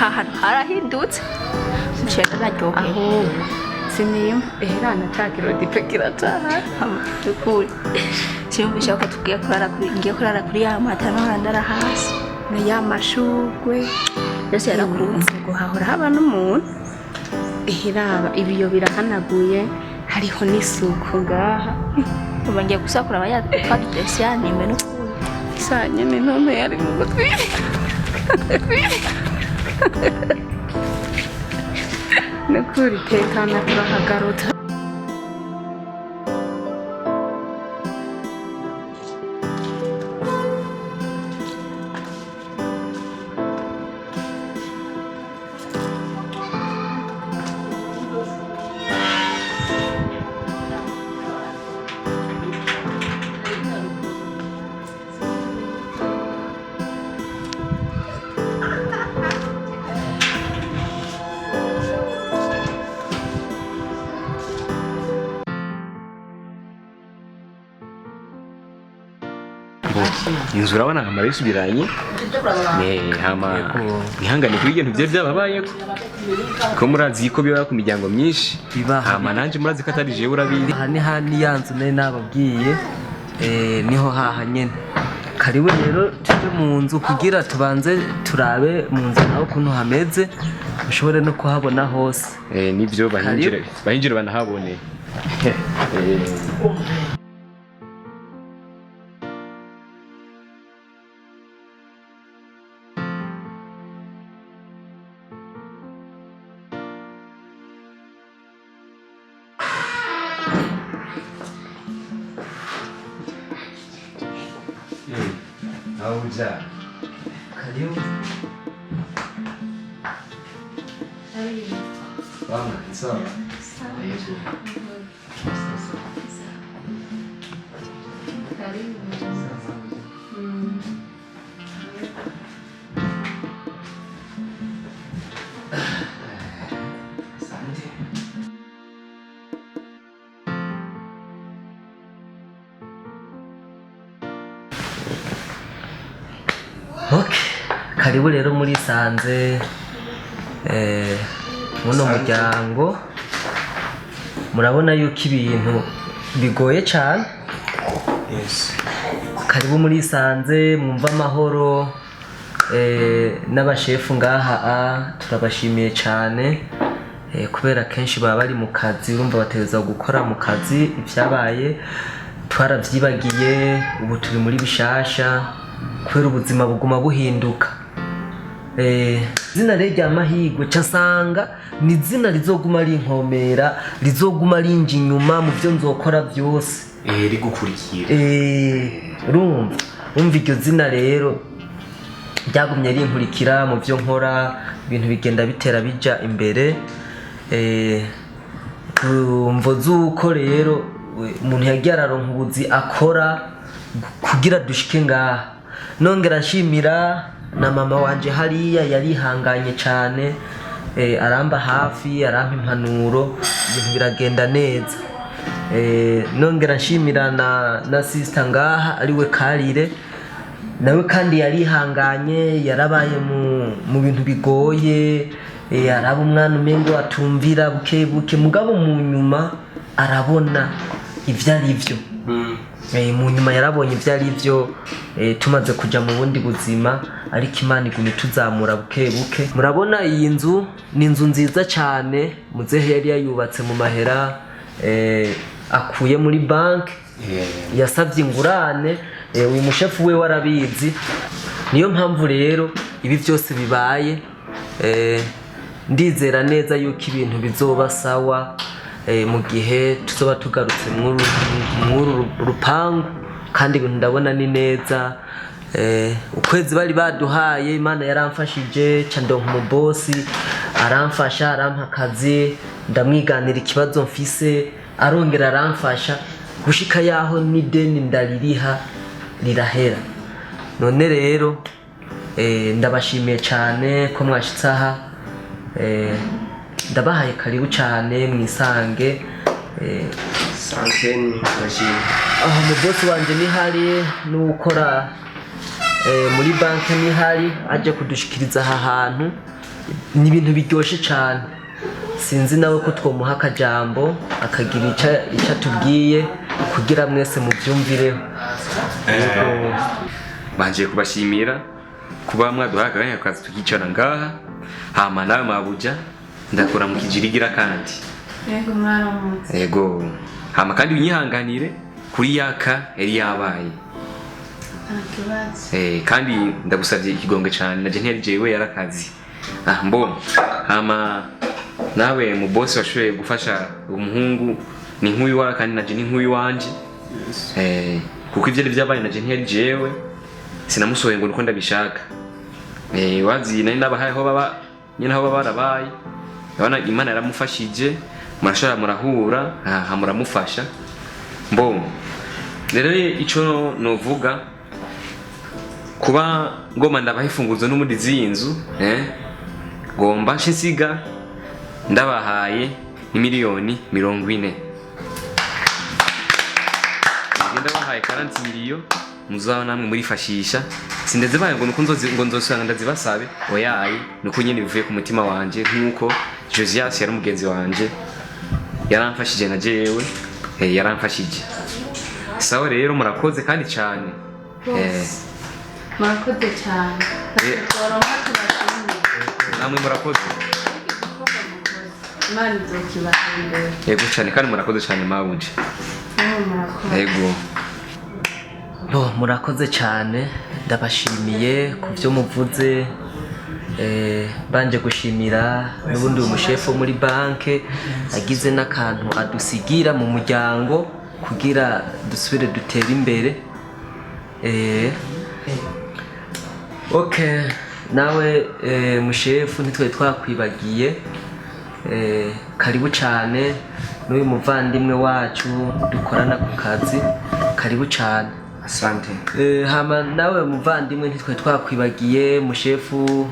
ahantu harahindutse mshaka naryohe aho sinima eherana takiro dipekira cyane ukuri cyumvisha ko tugiye kurara kuri ya mata no handara hasi na ya mashugwe yose yarakunze guhahora haba n'umuntu eheraba ibiyo birahanaguye hariho n'isuku ngaha ubangiye gusakura abayatwara desyani imeno sanye ni none yari mu gutwi nakuri tekana turahagarota inzu urabona nkamara yisubiranye hama ihangane kuri ibintu bye byababaye ko murazi ko biba ku miryango myinshi hama nanje murazi ko atari jewe urabizi aha ni hani yanzu nari nababwiye niho haha nyene karibu rero tuje mu nzu kugira tubanze turabe mu nzu naho kuntu hameze ushobore no kuhabona hose nivyo bahinjire banahabone Auza. Karibu. Karibu. Mama, sawa. Karibu. Karibu rero muri sanze muno muryango murabona yuko ibintu bigoye cyane. Yes. Karibu muri sanze mwumva amahoro n'abashefu ngaha turabashimiye cyane kubera kenshi baba bari mu kazi urumva bategereza gukora mu kazi ibyabaye twaravyibagiye ubu turi muri bishasha kubera ubuzima buguma buhinduka. Zina rya Mahirwe casanga ni zina rizoguma rinkomera rizoguma rinji inyuma mu byo nzokora byose rigukurikira urumva iryo zina rero ryagumye rinkurikira mu byo nkora ibintu bigenda bitera bija imbere mvo zuko rero umuntu yagiye araronka ubuzi akora kugira dushike ngaha nongera nshimira na mama wanje hariya yarihanganye cyane aramba hafi arampa impanuro ibintu biragenda neza nongera nshimira na sister ngaha ariwe Karire nawe kandi yarihanganye yarabaye mu bintu bigoye araba umwana umengo atumvira buke buke mugabo mu nyuma arabona ivyo ari byo mu nyuma yarabonye ibyo ari byo tumaze kujya mu bundi buzima ariko Imana igumye tuzamura buke buke. Murabona iyi nzu ni inzu nziza cyane muzehe yari yayubatse mu mahera akuye muri banki yasabye ingurane uyu mushefu we warabizi niyo mpamvu rero ibi byose bibaye ndizera neza yuko ibintu bizoba sawa mu gihe tuzoba tugarutse mw'uru rupangu kandi ibintu ndabona ni neza ukwezi bari baduhaye Imana yaramfashije ca ndonka umubosi aramfasha arampa akazi ndamwiganira ikibazo mfise arongera aramfasha gushika yaho n'ideni ndaririha rirahera. None rero ndabashimiye cyane ko mwashitse aha ndabahaye karibu cyane mwisange Sankeni bashimye. Umubosi wanje ni hari n'ukora muri banki ni hari aje kudushikiriza aha hantu ni ibintu biryoshye cyane. Sinzi nawe ko twomuha akajambo akagira icyo atubwiye kugira mwese mubyumvireho. Banje kubashimira kuba mwaduha akanya kazi tukicara ngaha, hama nawe mabuja ndakora mu kijirigira kandi. Yego mwaramutse. Yego. Hama kandi unyihanganire kuri yaka yari yabaye. Kandi ndagusabye ikigonge cyane naje ntiyari jewe yarakazi. Mbona hama nawe mu boss washoye gufasha umuhungu ni nk'uyu wa kandi naje ni nk'uyu wanje. Kuko ivyo byabaye naje ntiyari jewe sinamusohoye ngo nuko ndabishaka. Wazi nari nabahaye ho baba nyina ho barabaye. Yabona Imana yaramufashije murashara murahura muramufasha. Mbona rero ico novuga kuba ngoma ndabaha ifunguzo n'umudizi y'inzu ngomba nshisiga ndabahaye miliyoni 40. Ndabahaye 40 miliyo muzaba namwe muri fashisha sindeze baye ngo nuko nzosanga ndazibasabe oyaye nuko nyene bivuye ku mutima wanje nkuko Josias yari mugenzi wanje yaramfashije na jewe yaramfashije. Sawa rero murakoze kandi cyane. Murakoze cyane. Namwe murakoze. Imana izokibahindura. Yego cyane kandi murakoze cyane mabuje. Yego. Murakoze cyane ndabashimiye ku byo muvuze. Banje gushimira n'ubundi umushefu muri banke agize n'akantu adusigira mu muryango kugira dusubire dutere imbere. Okay, nawe mushefu ntitwe twakwibagiye. Karibu cyane n'uyu muvandimwe wacu dukorana ku kazi, karibu cyane. Asante. Hama nawe muvandimwe ntitwe twakwibagiye mushefu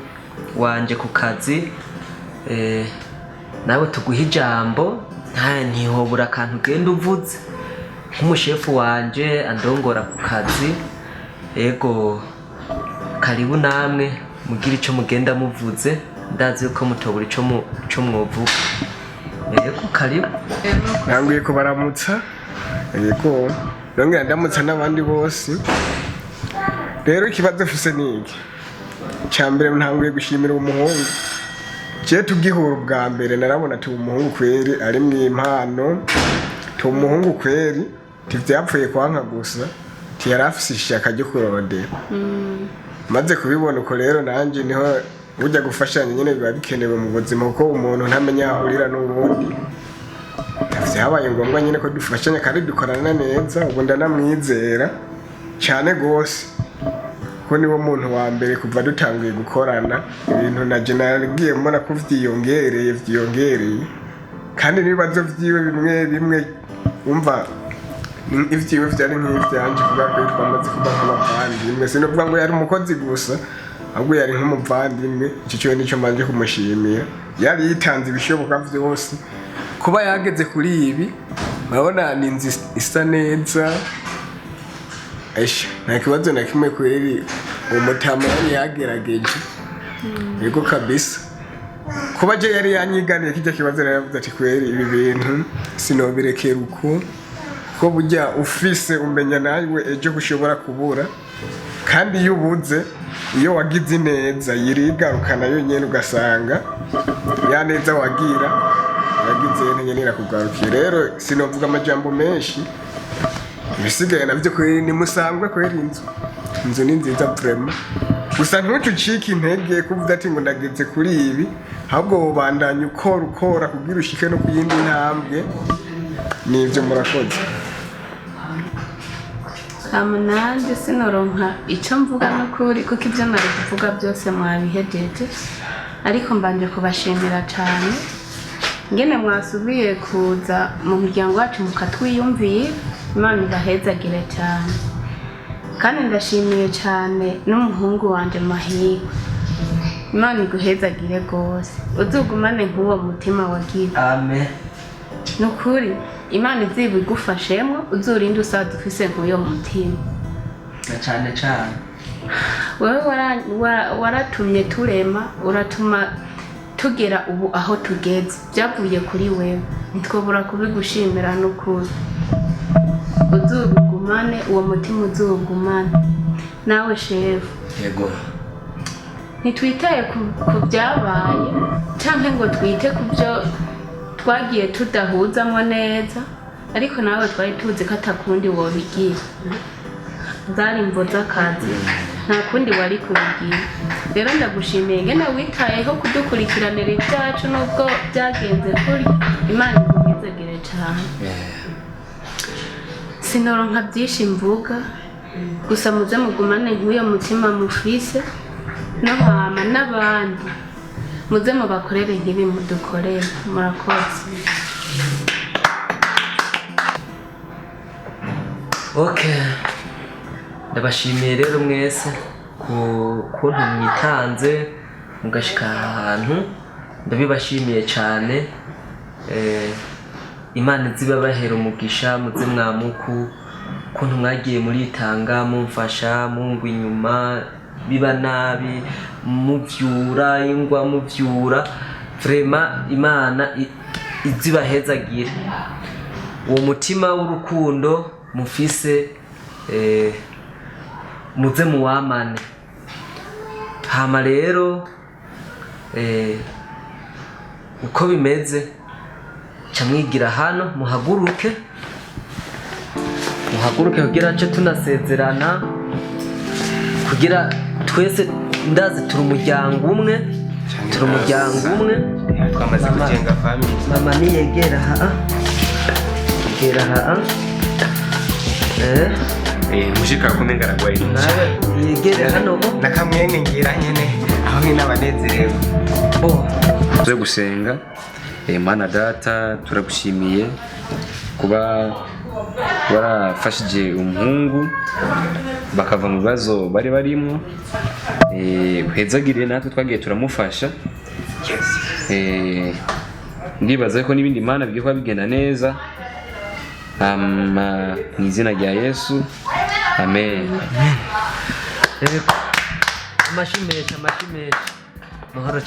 wanje ku kazi. Nawe tuguha ijambo ntihobura akantu ugenda uvuze nk'umushefu wanje andongora ku kazi. Yego karibu namwe mugira icyo mugenda muvuze ndazi yuko mutobura icyo mwovuga. Yego karibu. Nanguye kubaramutsa. Yego nongera ndamutsa n'abandi bose. Rero ikibazo fuse niki cyambere ntanguye gushimira umuhungu. Je tugihura bwa mbere narabona ati umuhungu kweri ari mwimpano. Umuhungu kweri tivyapfuye kwanka gusa tiyarafise ishaka ryo kurondera. Maze kubibona uko rero nanje niho ujya gufashanya nyene biba bikenewe mu buzima kuko umuntu ntamenya urira n'ubundi. Vyabaye ngombwa nyene ko dufashanya kandi dukorana neza ubu ndanamwizera cyane gose ko niwo muntu wa mbere kuva dutangiye gukorana ibintu naje nagiye mbona ko vyiyongereye kandi nibazo vyiwe bimwe umva ivyiwe vyari nk'ivyanje kuba ko twamaze kuba nk'abavandimwe sinovuga ngo yari umukozi gusa ahubwo yari nk'umuvandimwe. Icyo cyo nicyo manje kumushimira yari yitanze ibishoboka vyose kuba yageze kuri ibi. Urabona ni inzu isa neza. Nta kibazo na kimwe kweri umutama yari yagerageje. Yego kabisa kuba je yari yanyiganiye kijya kibazo yaravuze ati kweri ibi bintu sinobirekera uko ko bujya ufise umenya nawe ejo gushobora kubura kandi iyo ubuze iyo wagize neza yirigarukana yonyene ugasanga ya neza wagira yagize nyenera kugarukiye. Rero sinovuga amajambo menshi bisigaye navyo kweri ni musangwe kweri inzu ni nziza vraiment. Gusa ntucucike intege kuvuga ati ngo ndageze kuri ibi ahubwo ubandanye ukora kugira ushike no kuyindi ntambwe. Nivyo murakoze. Nanje sinoronka icyo mvuga n'ukuri kuko ibyo nari kuvuga byose mwabihejeje, ariko mbanje kubashimira cyane ngene mwasubiye kuza mu muryango wacu mukatwiyumviye. Imana ibahezagire cyane kandi ndashimiye cyane n'umuhungu wanje Mahirwe. Imana iguhezagire rwose uzugumane nk'uwo mutima wagize. Amen. Nukuri Imana iziba igufashemwo uzurinde usaba dufise nk'uyo mutima cyane. Wewe waratumye turema uratuma tugera ubu aho tugeze byavuye kuri wewe ntitwobura kubigushimira n'ukuri uzubigumane uwo mutima uzugumane nawe shefu yego ntitwitaye ku byabaye cyangwa ngo twite ku byo twagiye tudahuzamo neza ariko nawe twari tuzi ko atakundi wobigira zari imvo z'akazi nta kundi wari kubigira rero ndagushimiye ngene witayeho kudukurikiranira ibyacu nubwo byagenze kuri Imana ikugezegere cyane sinoronka byinshi mvuga gusa muze mugumane nk'uyo mutima mufise no hama n'abandi muze mubakorere nk'ibi mudukorere murakoze. Okay, ndabashimiye rero mwese ku kuntu mwitanze mugashika ahantu ndabibashimiye cyane. Imana zibabahera umugisha muze mwamuku kuntu mwagiye muritanga mumfasha mungwa inyuma biba nabi muvyura ingwa muvyura vraiment Imana izibahezagire uwo mutima w'urukundo mufise muze muwamane hama rero uko bimeze camwigira hano muhaguruke kugira nce tunasezerana kugira twese ndazi turi umuryango umwe twamaze kujenga family. Mama niyegera mushika kumenga aragwaye nawe yegere hano nakamwenge ngira nyene aho nyine abanezerewe tuze gusenga. Mana data turagushimiye kuba warafashije umuhungu bakava mu bibazo bari barimo, uhezagire natwe twagiye turamufasha. Ndibaza ko n'ibindi Mana bigiye kuba bigenda neza mu izina rya Yesu amen. Amashimesha mahoro.